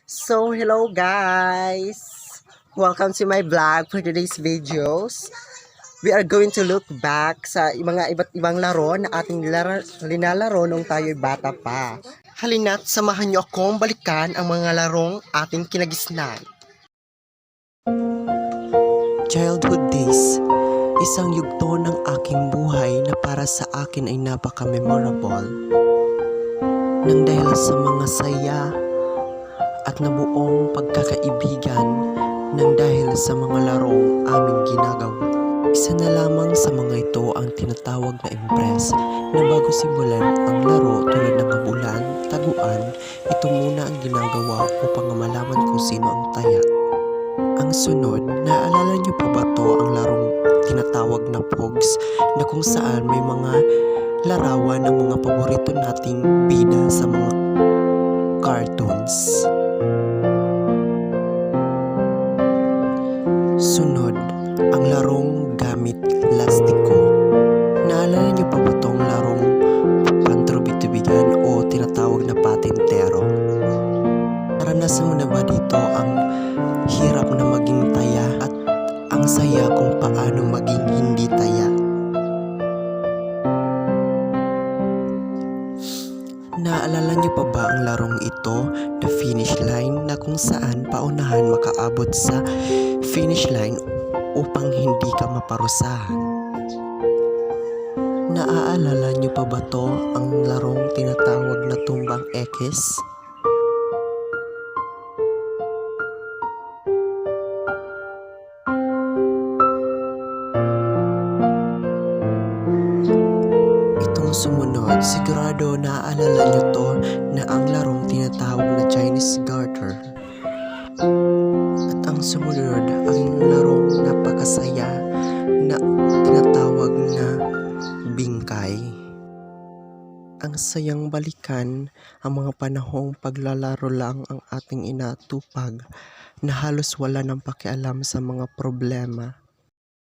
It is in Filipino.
So, hello guys! Welcome to my vlog for today's videos. We are going to look back sa mga iba't ibang laro na ating linalaro nung tayo'y bata pa. Halina't samahan niyo akong balikan ang mga larong ating kinagisnan. Childhood days, isang yugto ng aking buhay na para sa akin ay napaka-memorable. Nang dahil sa mga saya at nabuong pagkakaibigan nang dahil sa mga larong aming ginagawa. Isa na lamang sa mga ito ang tinatawag na impress na bago simulan ang laro tulad ng habulan, taguan, ito muna ang ginagawa upang malaman kung sino ang taya. Ang sunod, naalala niyo pa ba to ang larong tinatawag na pogs na kung saan may mga larawan ng mga paborito nating bida sa mga cartoons. Sunod, ang larong gamit lastiko. Naalala niyo pa ba itong larong pantrubitubigan o tinatawag na patintero? Naranasan mo na ba dito ang hirap na maging taya at ang saya kung paano maging hindi taya? Naalala niyo pa ba ang larong ito na finish line na kung saan paunahan makaabot sa finish line upang hindi ka maparusahan? Naaalala niyo pa ba to ang larong tinatawag na tumbang ekis? Itong sumunod, sigurado naaalala niyo to na ang larong tinatawag na Chinese garter. At ang sumunod, ang larong napakasaya na tinatawag na bingkay. Ang sayang balikan ang mga panahong paglalaro lang ang ating inatupag na halos wala ng pakialam sa mga problema.